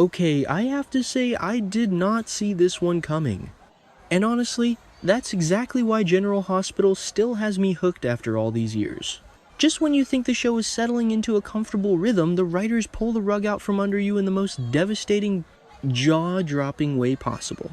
Okay, I have to say I did not see this one coming. And honestly, that's exactly why General Hospital still has me hooked after all these years. Just when you think the show is settling into a comfortable rhythm, the writers pull the rug out from under you in the most devastating, jaw-dropping way possible.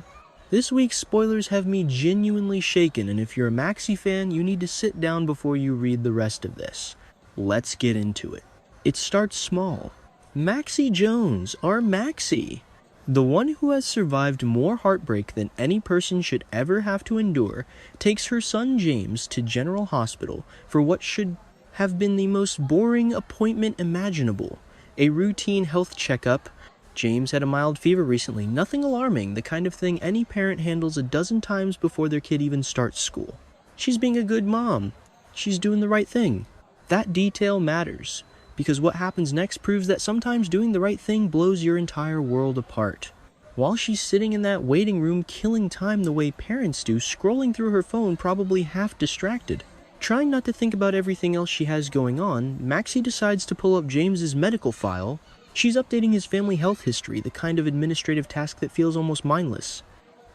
This week's spoilers have me genuinely shaken, and if you're a Maxi fan, you need to sit down before you read the rest of this. Let's get into it. It starts small. Maxie Jones, our Maxie, the one who has survived more heartbreak than any person should ever have to endure, takes her son James to General Hospital for what should have been the most boring appointment imaginable, a routine health checkup. James had a mild fever recently, nothing alarming, the kind of thing any parent handles a dozen times before their kid even starts school. She's being a good mom. She's doing the right thing. That detail matters, because what happens next proves that sometimes doing the right thing blows your entire world apart. While she's sitting in that waiting room killing time the way parents do, scrolling through her phone probably half distracted, trying not to think about everything else she has going on, Maxie decides to pull up James's medical file. She's updating his family health history, the kind of administrative task that feels almost mindless.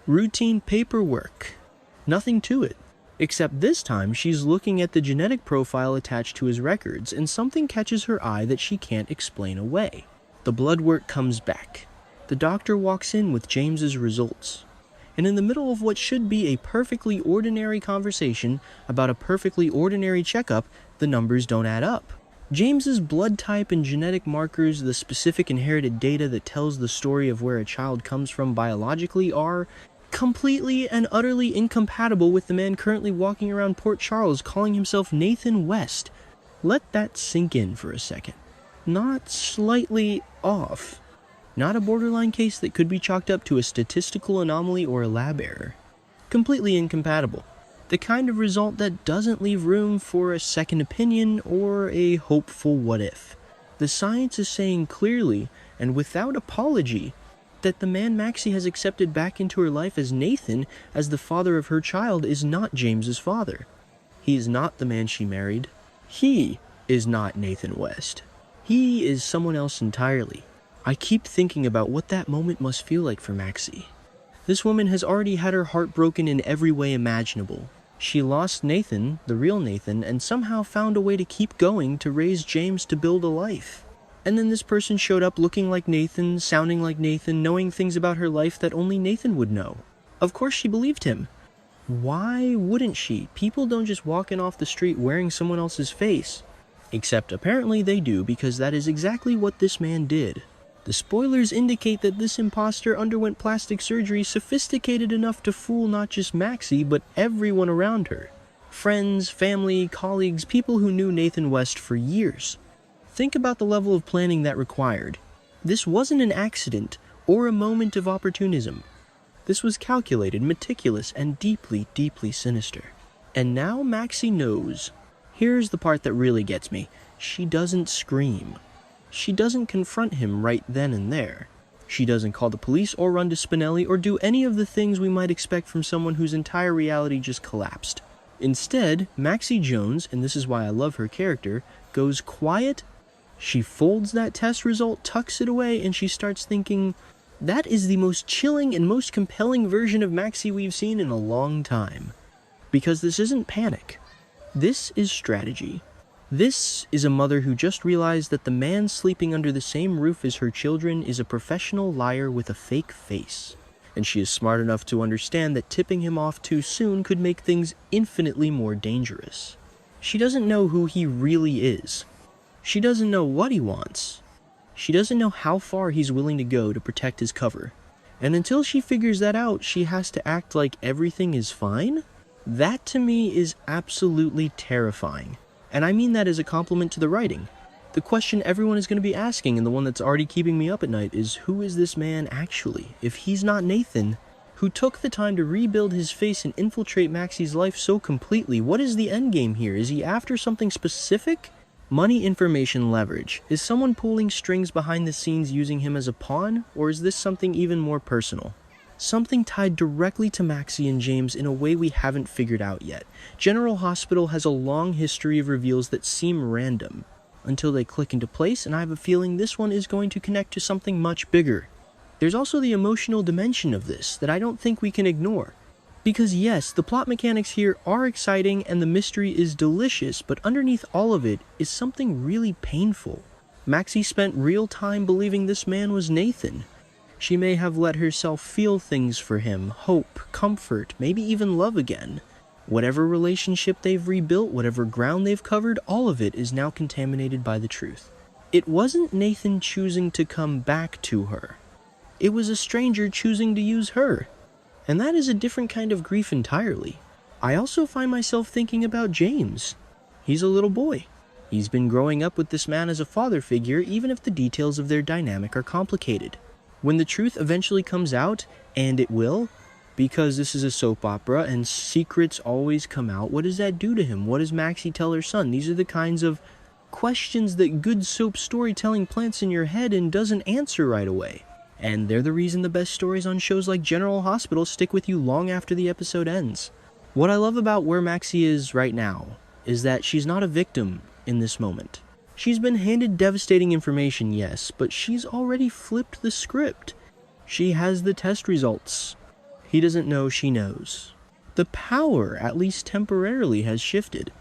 Routine paperwork. Nothing to it. Except this time, she's looking at the genetic profile attached to his records, and something catches her eye that she can't explain away. The blood work comes back. The doctor walks in with James's results. And in the middle of what should be a perfectly ordinary conversation about a perfectly ordinary checkup, the numbers don't add up. James's blood type and genetic markers, the specific inherited data that tells the story of where a child comes from biologically, are completely and utterly incompatible with the man currently walking around Port Charles calling himself Nathan West. Let that sink in for a second. Not slightly off. Not a borderline case that could be chalked up to a statistical anomaly or a lab error. Completely incompatible. The kind of result that doesn't leave room for a second opinion or a hopeful what if. The science is saying clearly, and without apology, that the man Maxie has accepted back into her life as Nathan, as the father of her child, is not James's father. He is not the man she married. He is not Nathan West. He is someone else entirely. I keep thinking about what that moment must feel like for Maxie. This woman has already had her heart broken in every way imaginable. She lost Nathan, the real Nathan, and somehow found a way to keep going to raise James to build a life. And then this person showed up looking like Nathan, sounding like Nathan, knowing things about her life that only Nathan would know. Of course she believed him. Why wouldn't she? People don't just walk in off the street wearing someone else's face. Except apparently they do, because that is exactly what this man did. The spoilers indicate that this impostor underwent plastic surgery sophisticated enough to fool not just Maxie, but everyone around her. Friends, family, colleagues, people who knew Nathan West for years. Think about the level of planning that required. This wasn't an accident or a moment of opportunism. This was calculated, meticulous, and deeply, deeply sinister. And now Maxie knows. Here's the part that really gets me. She doesn't scream. She doesn't confront him right then and there. She doesn't call the police or run to Spinelli or do any of the things we might expect from someone whose entire reality just collapsed. Instead, Maxie Jones, and this is why I love her character, goes quiet. She folds that test result, tucks it away, and she starts thinking, that is the most chilling and most compelling version of Maxie we've seen in a long time. Because this isn't panic. This is strategy. This is a mother who just realized that the man sleeping under the same roof as her children is a professional liar with a fake face. And she is smart enough to understand that tipping him off too soon could make things infinitely more dangerous. She doesn't know who he really is. She doesn't know what he wants. She doesn't know how far he's willing to go to protect his cover. And until she figures that out, she has to act like everything is fine? That to me is absolutely terrifying. And I mean that as a compliment to the writing. The question everyone is going to be asking, and the one that's already keeping me up at night, is who is this man actually? If he's not Nathan, who took the time to rebuild his face and infiltrate Maxie's life so completely, what is the endgame here? Is he after something specific? Money, information, leverage. Is someone pulling strings behind the scenes using him as a pawn? Or is this something even more personal? Something tied directly to Maxie and James in a way we haven't figured out yet. General Hospital has a long history of reveals that seem random, until they click into place, and I have a feeling this one is going to connect to something much bigger. There's also the emotional dimension of this that I don't think we can ignore. Because yes, the plot mechanics here are exciting and the mystery is delicious, but underneath all of it is something really painful. Maxie spent real time believing this man was Nathan. She may have let herself feel things for him, hope, comfort, maybe even love again. Whatever relationship they've rebuilt, whatever ground they've covered, all of it is now contaminated by the truth. It wasn't Nathan choosing to come back to her. It was a stranger choosing to use her. And that is a different kind of grief entirely. I also find myself thinking about James. He's a little boy. He's been growing up with this man as a father figure, even if the details of their dynamic are complicated. When the truth eventually comes out, and it will, because this is a soap opera and secrets always come out, what does that do to him? What does Maxie tell her son? These are the kinds of questions that good soap storytelling plants in your head and doesn't answer right away. And they're the reason the best stories on shows like General Hospital stick with you long after the episode ends. What I love about where Maxie is right now is that she's not a victim in this moment. She's been handed devastating information, yes, but she's already flipped the script. She has the test results. He doesn't know she knows. The power, at least temporarily, has shifted.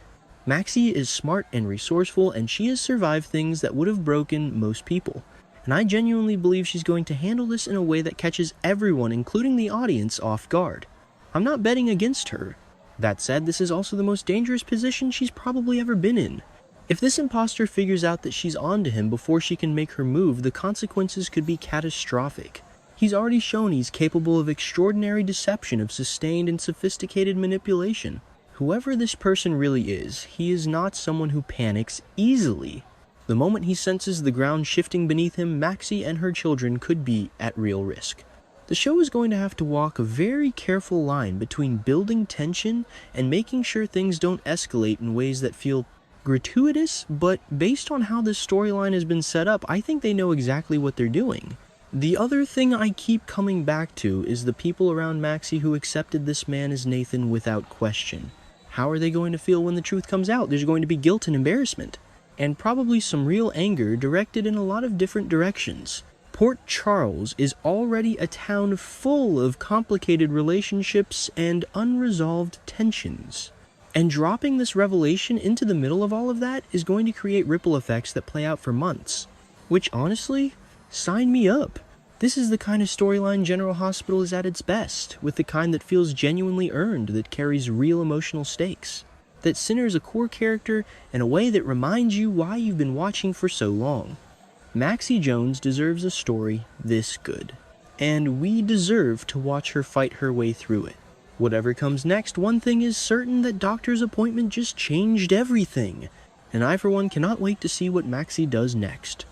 Maxie is smart and resourceful, and she has survived things that would have broken most people. And I genuinely believe she's going to handle this in a way that catches everyone, including the audience, off guard. I'm not betting against her. That said, this is also the most dangerous position she's probably ever been in. If this imposter figures out that she's onto him before she can make her move, the consequences could be catastrophic. He's already shown he's capable of extraordinary deception, of sustained and sophisticated manipulation. Whoever this person really is, he is not someone who panics easily. The moment he senses the ground shifting beneath him, Maxie and her children could be at real risk. The show is going to have to walk a very careful line between building tension and making sure things don't escalate in ways that feel gratuitous, but based on how this storyline has been set up, I think they know exactly what they're doing. The other thing I keep coming back to is the people around Maxie who accepted this man as Nathan without question. How are they going to feel when the truth comes out? There's going to be guilt and embarrassment. And probably some real anger directed in a lot of different directions. Port Charles is already a town full of complicated relationships and unresolved tensions. And dropping this revelation into the middle of all of that is going to create ripple effects that play out for months. Which, honestly, sign me up. This is the kind of storyline General Hospital is at its best, with the kind that feels genuinely earned, that carries real emotional stakes, that centers a core character in a way that reminds you why you've been watching for so long. Maxie Jones deserves a story this good, and we deserve to watch her fight her way through it. Whatever comes next, one thing is certain: that doctor's appointment just changed everything, and I for one cannot wait to see what Maxie does next.